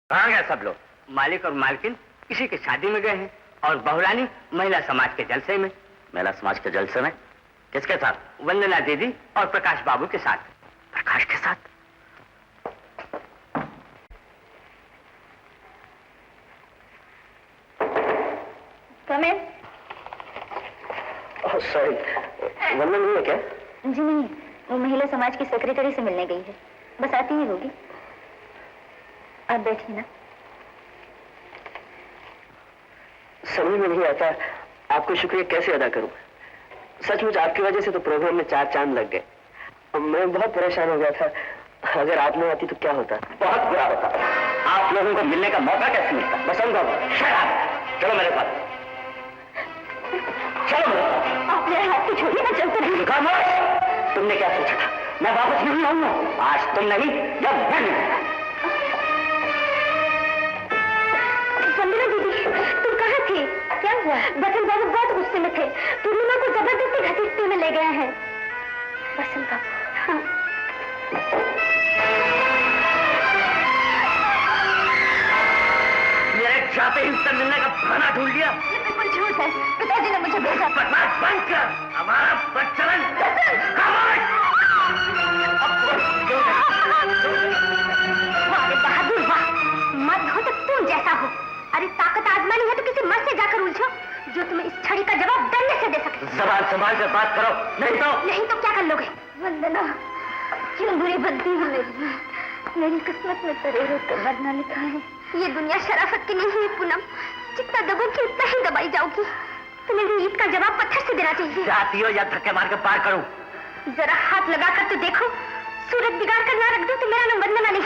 कहाँ गए सब लोग? मालिक और मालकिन किसी की शादी में गए हैं और बहुरानी महिला समाज के जलसे में। महिला समाज के जलसे में? किसके साथ? वंदना दीदी और प्रकाश बाबू के साथ। प्रकाश के साथ? कमेन। सॉरी, वंदना नहीं है क्या? जी नहीं, वो महिला समाज की सेक्रेटरी से मिलने गई है, बस आती ही होगी। आप बैठिए ना। समझ में नहीं आता आपको शुक्रिया कैसे अदा करूं। सचमुच आपकी वजह से तो प्रोग्राम में 4 चांद लग गए। मैं बहुत परेशान हो गया था, अगर आप नहीं आती तो क्या होता? बहुत बुरा होता। आप लोगों को मिलने का मौका कैसे मिलता? बसंत बाबू, चलो मेरे पास, चलो मेरे पास। आप मेरे हाथ को छोड़िए ना, चलते रहिए। तुमने क्या सोचा था? मैं वापस नहीं आऊंगा। आज तुम नहीं, जब मैं नहीं। वंदना दीदी, तुम कहाँ थी? क्या हुआ? बसंत बाबू बहुत गुस्से में थे, पूर्णिमा को जबरदस्ती घसीटते में ले गए हैं। बसंत बाबू? हाँ। मेरे जाते ही उससे मिलने का बहाना ढूंढ लिया। ये बिल्कुल झूठ है, पिताजी ने मुझे भेजा। बकवास बंद कर, हमारा प्रचलन। बहादुर वाह, मत हो तो तुम जैसा हो। अरे ताकत आजमानी है तो किसी मर्द से जाकर उलझो जो तुम्हें इस छड़ी का जवाब डंडे से दे सके। सवाल संभाल कर बात करो, नहीं तो क्या कर लोगे? वंदना, क्यों बुरी बनती है मेरी किस्मत में तेरे रोक कर मरना लिखा है। ये दुनिया शराफत की नहीं है पूनम, जितना दबोगी उतना ही दबाई जाओगी। तो मेरी ईद का जवाब पत्थर से देना चाहिए। जाती हो या धक्के मार कर पार करूं? जरा हाथ लगा कर तो देखो, सूरत बिगाड़ कर ना रख दो तो मेरा नाम वंदना नहीं।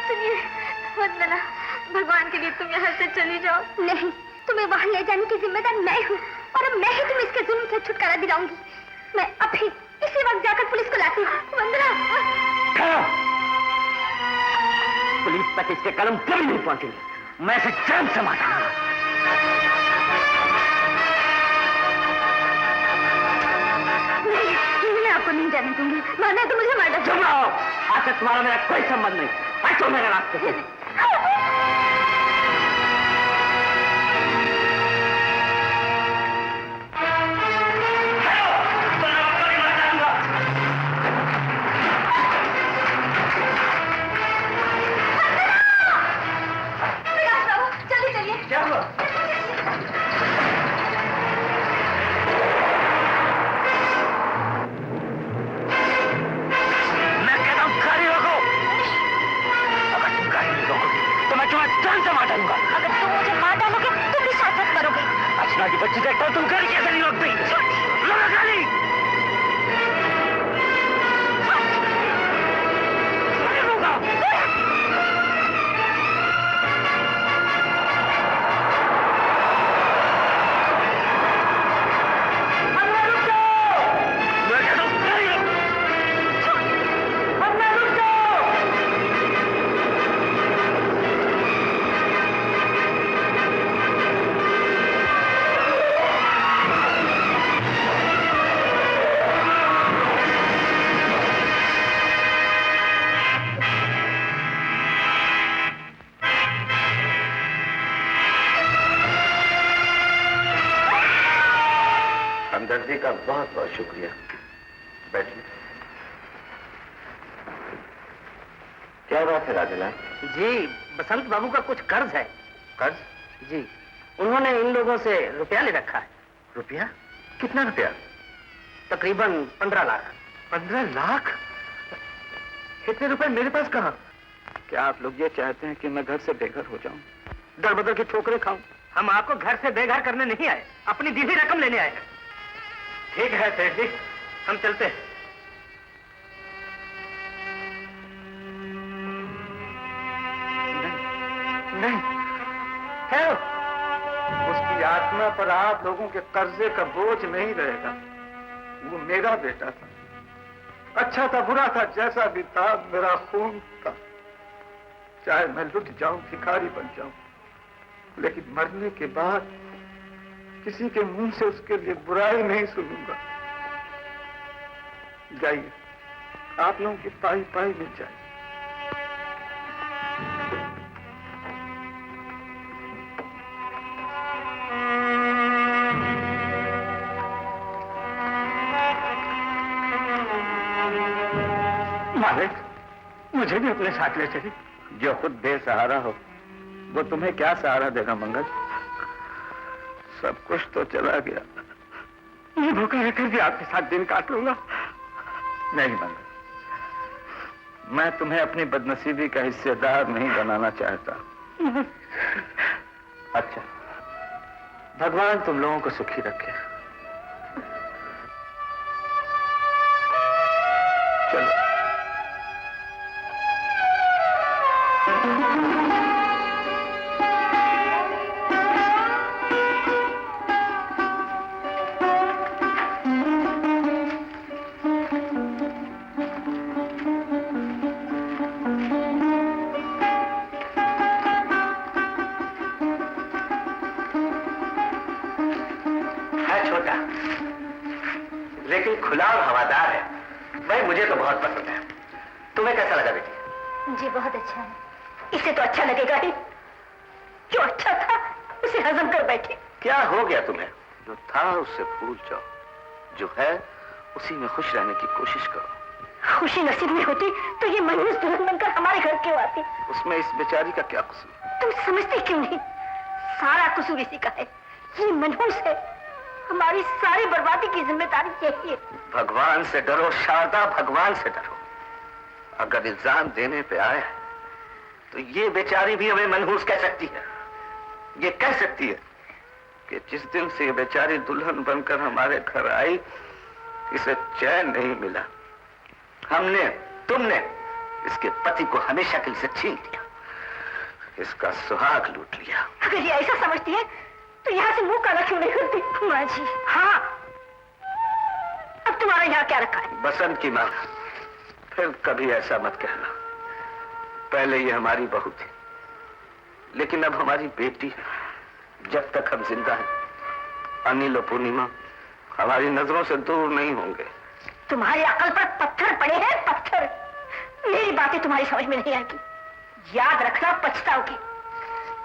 सुनिए वंदना, भगवान के लिए तुम यहाँ से चली जाओ। नहीं, तुम्हें वहां ले जाने की जिम्मेदार मैं हूँ और अब मैं ही तुम्हें इसके जुल्म से छुटकारा दिलाऊंगी। मैं अभी इसी वक्त जाकर पुलिस को लाती हूँ। वंदना, पुलिस तक इसके कलम कभी नहीं पहुंचेंगे। मैं इसे जान से मारूंगा। मैं आपको नहीं जाने दूंगी, माना तो मुझे मार दो। चुप रहो, आज तक तुम्हारा मेरा कोई संबंध नहीं। हटो मेरे रास्ते से। चलिए चलिए। क्या हुआ? अगर तुम मुझे मार डालोगे तो भी सार्थक करोगे। अच्छा की बच्ची देखता तुम गाड़ी कैसे नहीं रोकती? लगा गाड़ी। हमदर्दी का बहुत बहुत शुक्रिया। बैठिए। क्या बात है राजलाल? जी, बसंत बाबू का कुछ कर्ज है। कर्ज? जी, उन्होंने इन लोगों से रुपया ले रखा है। रुपया? कितना रुपया? तकरीबन 15 लाख। 15 लाख? इतने रुपए मेरे पास कहाँ? क्या आप लोग ये चाहते हैं कि मैं घर से बेघर हो जाऊं, दर बदर की ठोकरें खाऊं? हम आपको घर से बेघर करने नहीं आए, अपनी दी हुई रकम लेने आए हैं। ठीक है सेठ जी, हम चलते हैं। नहीं, है उसकी आत्मा पर आप लोगों के कर्जे का बोझ नहीं रहेगा। वो मेरा बेटा था, अच्छा था बुरा था जैसा भी था, मेरा खून था। चाहे मैं लुट जाऊं, भिखारी बन जाऊं, लेकिन मरने के बाद किसी के मुंह से उसके लिए बुराई नहीं सुनूंगा। जाइए, आप लोगों की पाई पाई मिल जाए। मुझे भी अपने साथ ले चली। जो खुद बेसहारा हो वो तुम्हें क्या सहारा देगा मंगल? सब कुछ तो चला गया। मैं भूखा रहकर भी आपके साथ दिन काट लूंगा। नहीं मंगल, मैं तुम्हें अपनी बदनसीबी का हिस्सेदार नहीं बनाना चाहता। अच्छा, भगवान तुम लोगों को सुखी रखे। चलो। लेकिन खुला और हवादार है। भाई मुझे तो बहुत पसंद है। तुम्हें कैसा लगा बेटी? मुझे बहुत अच्छा है। इसे तो अच्छा लगेगा ही। जो अच्छा था उसे हजम कर बैठे। क्या हो गया तुम्हें? जो था उससे भूल जाओ, जो है उसी में खुश रहने की कोशिश करो। खुशी नसीब में होती तो ये मनहूस दुल्हन बनकर हमारे घर क्यों आती? उसमें इस बेचारी का क्या कसूर? तुम समझते क्यों नहीं? सारा कसूर इसी का है। ये मनहूस है। हमारी सारी बर्बादी की जिम्मेदारी यही है। भगवान से डरो शारदा, भगवान से डरो। अगर इल्जाम देने पे आए तो ये बेचारी भी हमें मनहूस कह सकती है। ये कह सकती है कि जिस दिन से ये बेचारी दुल्हन बनकर हमारे घर आई इसे चैन नहीं मिला। हमने, तुमने इसके पति को हमेशा के लिए छीन लिया, इसका सुहाग लूट लिया। अगर ये ऐसा समझती है तो यहाँ से मुंह काला क्यों नहीं करती? माँ जी। हाँ, अब तुम्हारा यहाँ क्या रखा है? बसंत की मां, फिर कभी ऐसा मत कहना। पहले ये हमारी बहू थी, लेकिन अब हमारी बेटी है। जब तक हम जिंदा हैं, अनिल और पूर्णिमा हमारी नजरों से दूर नहीं होंगे। तुम्हारी अकल पर पत्थर पड़े हैं, पत्थर। मेरी बातें तुम्हारी समझ में नहीं आएगी। याद रखना, पछताओगी।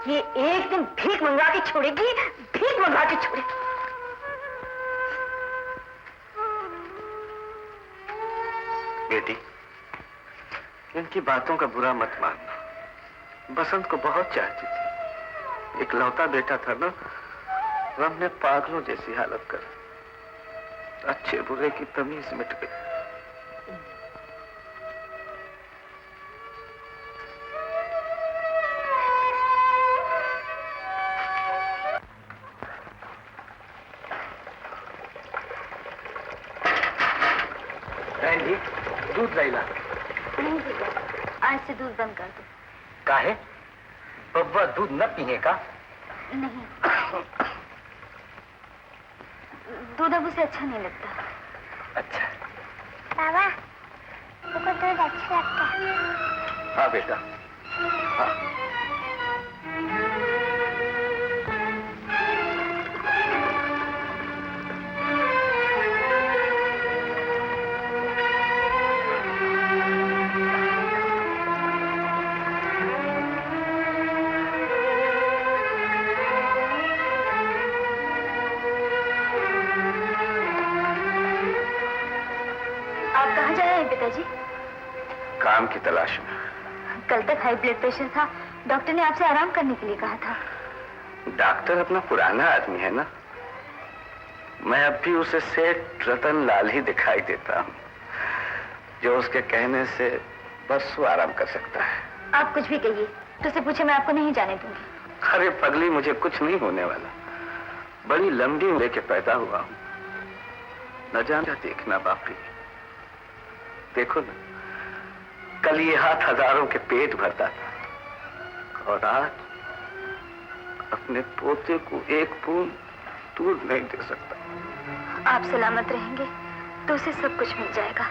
ये एक दिन भीख मंगवा के छोड़ेगी, भीख मंगवा के छोड़ेगी। बेटी, इनकी बातों का बुरा मत मानना। बसंत को बहुत चाहती थी। इकलौता बेटा था ना, हमने पागलों जैसी हालत कर अच्छे बुरे की तमीज मिट गई। दूध लैला नहीं भैया, आज से दूध बंद कर दो। काहे? बब्बा दूध न पीने का? नहीं, दूध अब उसे अच्छा नहीं लगता। अच्छा। बाबा, तुमको दूध अच्छा लगता है? हाँ बेटा, हाँ। पिताजी? काम की तलाश में। कल तक हाई ब्लड प्रेशर था, डॉक्टर ने आपसे आराम करने के लिए कहा था। डॉक्टर अपना पुराना आदमी है ना, मैं अब भी उसे सेठ रतन लाल ही दिखाई देता हूँ, जो उसके कहने से बस वो आराम कर सकता है। आप कुछ भी कहिए, तो उसे पूछे, मैं आपको नहीं जाने दूंगी। अरे पगली, मुझे कुछ नहीं होने वाला। बड़ी लंबी उम्र के पैदा हुआ हूँ, न जाना देखना बापी। देखो ना, कल ये हाथ हजारों के पेट भरता था और आज अपने पोते को एक बूंद दूध नहीं दे सकता। आप सलामत रहेंगे तो उसे सब कुछ मिल जाएगा।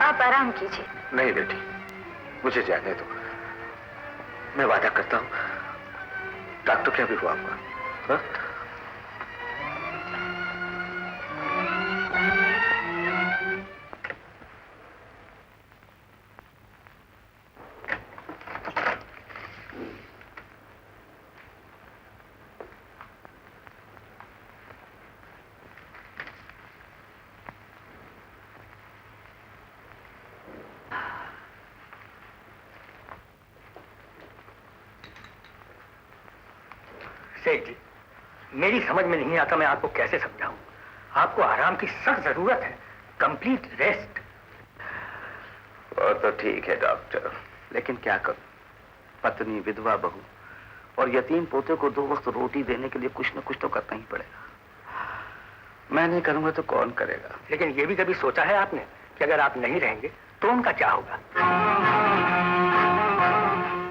आप आराम कीजिए। नहीं बेटी, मुझे जाने दो। मैं वादा करता हूँ, डॉक्टर क्या भी हुआ होगा। हाँ? सेठ जी, मेरी समझ में नहीं आता मैं आपको कैसे समझाऊं। आपको आराम की सख्त जरूरत है, कंप्लीट रेस्ट। वो तो ठीक है डॉक्टर, लेकिन क्या करूं? पत्नी, विधवा बहू और यतीम पोते को 2 वक्त रोटी देने के लिए कुछ न कुछ तो करना ही पड़ेगा। मैं नहीं करूंगा तो कौन करेगा? लेकिन ये भी कभी सोचा है आपने कि अगर आप नहीं रहेंगे तो उनका क्या होगा?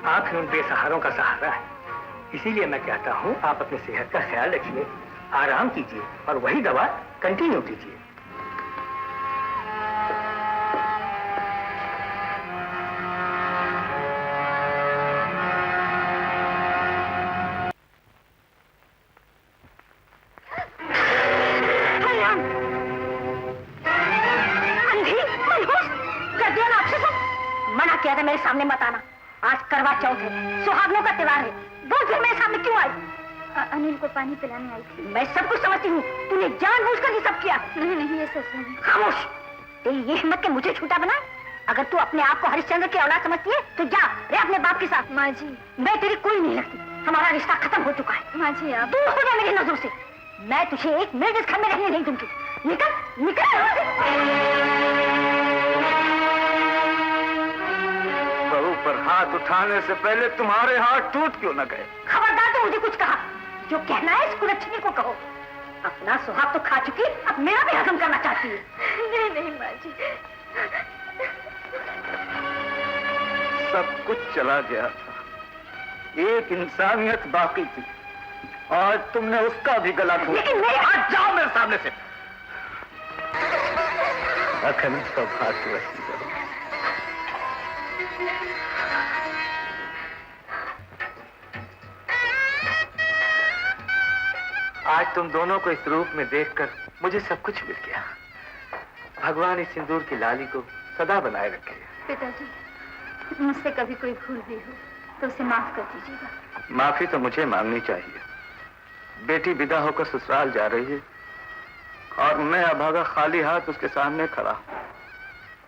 आप ही उन बेसहारों का सहारा है। इसीलिए मैं कहता हूं आप अपनी सेहत का ख्याल रखिए, आराम कीजिए और वही दवा कंटिन्यू कीजिए। मना किया था मेरे सामने मत आना। आज करवा चौथ है, सुहागनों का त्योहार है, वो फिर मेरे सामने क्यों आई? अनिल को पानी पिलाने आई थी। मैं सब कुछ समझती हूँ, तूने जानबूझकर ये सब किया। नहीं नहीं, ये सच नहीं। खामोश! तेरी ये हिम्मत के मुझे झूठा बना? अगर तू अपने आप को हरिश्चंद्र की औलाद समझती है तो जा रे अपने बाप के साथ। माँ जी, मैं तेरी कोई नहीं लगती। हमारा रिश्ता खत्म हो चुका है। माँ जी, आप दूर हो जा मेरी नजरों से। मैं तुझे 1 मिनट इस घर में रहने नहीं दूंगी। निकल निकल यहाँ से। बहू पर हाथ उठाने से पहले तुम्हारे हाथ टूट क्यों न गए? खबरदार तो मुझे कुछ कहा। जो कहना है इस कुलच्छनी को कहो। अपना सुहाग तो खा चुकी, अब मेरा भी हजम करना चाहती है। नहीं नहीं माँ जी, सब कुछ चला गया था, एक इंसानियत बाकी थी। आज तुमने उसका भी गला घोटा। लेकिन मेरे हाथ जाओ मेरे सामने से। अखंड सौभाग्य रखी करो। आज तुम दोनों को इस रूप में देखकर मुझे सब कुछ मिल गया। भगवान इस सिंदूर की लाली को सदा बनाए रखे। पिताजी, मुझसे कभी कोई भूल भी हो तो उसे माफ कर दीजिएगा। माफी तो मुझे मांगनी चाहिए। बेटी विदा होकर ससुराल जा रही है और मैं अभागा खाली हाथ उसके सामने खड़ा हूं।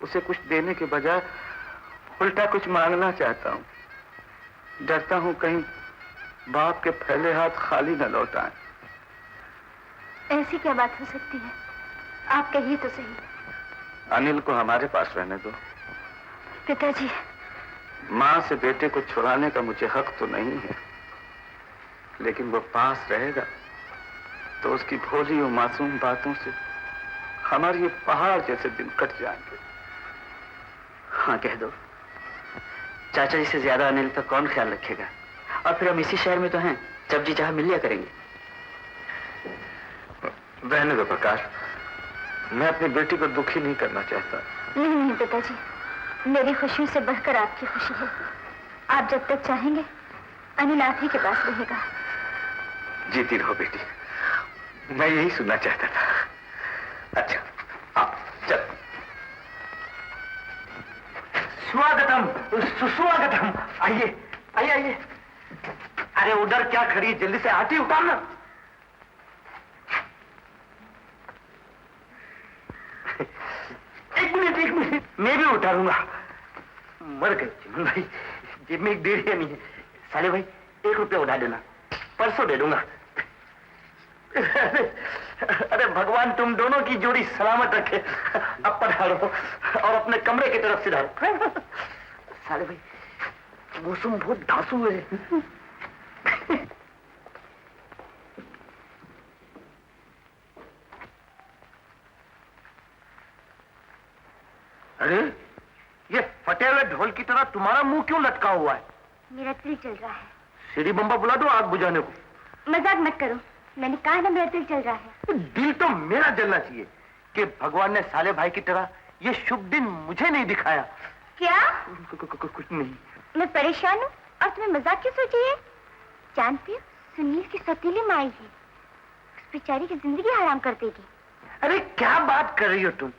उसे कुछ देने के बजाय उल्टा कुछ मांगना चाहता हूं। डरता हूं कहीं बाप के फैले हाथ खाली न लौट आए। ऐसी क्या बात हो सकती है? आप कहिए तो सही। अनिल को हमारे पास रहने दो। पिताजी, माँ से बेटे को छुड़ाने का मुझे हक तो नहीं है, लेकिन वो पास रहेगा तो उसकी भोली और मासूम बातों से हमारे ये पहाड़ जैसे दिन कट जाएंगे। हाँ कह दो। चाचा जी से ज्यादा अनिल का कौन ख्याल रखेगा? और फिर हम इसी शहर में तो हैं, जब जी चाहे मिल लिया करेंगे। रहने दो प्रकाश, मैं अपनी बेटी को दुखी नहीं करना चाहता। नहीं नहीं पिताजी, मेरी खुशियों से बढ़कर आपकी खुशी है। आप जब तक चाहेंगे अनिल आप ही के पास रहेगा। जीती रहो बेटी, मैं यही सुनना चाहता था। अच्छा आओ चल। स्वागतम, सुस्वागतम। आइए आइए आइए। अरे उधर क्या खड़ी, जल्दी से आटी उतारना। एक मिनट, मैं भी उतारूंगा। मर गए चिमन भाई, जेब में 1.5 नहीं है। साले भाई 1 रुपया उठा देना, परसों दे दूंगा। अरे भगवान तुम दोनों की जोड़ी सलामत रखे। अब पधारो और अपने कमरे की तरफ सिधारो। साले भाई मौसम बहुत धांसू है। अरे ये फटे हुए ढोल की तरह तुम्हारा मुंह क्यों लटका हुआ है? मेरा दिल चल रहा है। सीढ़ी बम्बा बुला दो आग बुझाने को। मजाक मत करो, मैंने कहा ना मेरा दिल चल रहा है। दिल तो मेरा जलना चाहिए कि भगवान ने साले भाई की तरह ये शुभ दिन मुझे नहीं दिखाया। क्या? कुछ नहीं। मैं परेशान हूँ और तुम्हें मजाक क्यों सोची है? जानती हो सुनील की सतीली माई है, उस बेचारी की जिंदगी हराम कर देगी। अरे क्या बात कर रही हो तुम?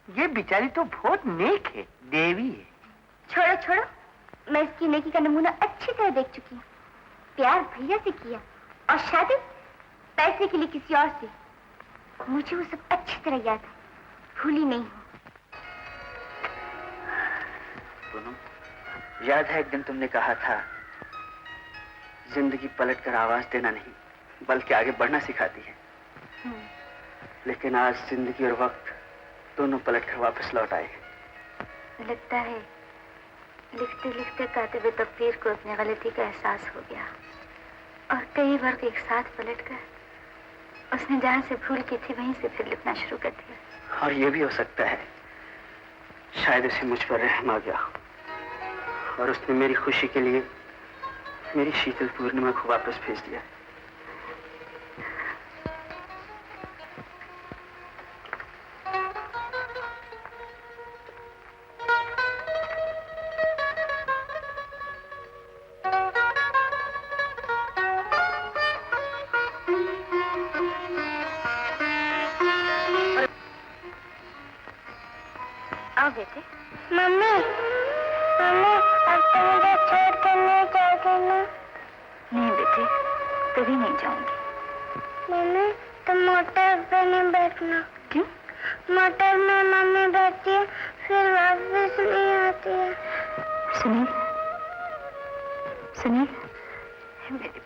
ये बेचारी तो बहुत नेक है, देवी है। छोड़ो छोड़ो, मैं इसकी नेकी का नमूना अच्छी तरह देख चुकी हूँ। प्यार भैया से किया और शादी पैसे के लिए किसी और से। मुझे वो सब अच्छी तरह याद है, भूली नहीं हूँ। याद है एक दिन तुमने कहा था जिंदगी पलट कर आवाज देना नहीं बल्कि आगे बढ़ना सिखाती है। लेकिन आज जिंदगी और वक्त दोनों पलट कर वापस लौट आए। लगता है लिखते लिखते कातिब तकदीर को अपनी गलती का एहसास हो गया और कई वर्ग एक साथ पलट कर उसने जहां से भूल की थी वहीं से फिर लिखना शुरू कर दिया। और ये भी हो सकता है शायद उसे मुझ पर रहम आ गया और उसने मेरी खुशी के लिए मेरी शीतल पूर्णिमा को वापस भेज दिया। आओ बेटे। मम्मी मम्मी अब तो मुझे छोड़ कर नहीं जाओगी ना? नहीं बेटे, कभी नहीं जाऊंगी। मम्मी तुम मोटर पे नहीं बैठना। क्यों? मोटर में मम्मी बैठती है फिर वापस नहीं आती है। सुनील सुनील, मेरे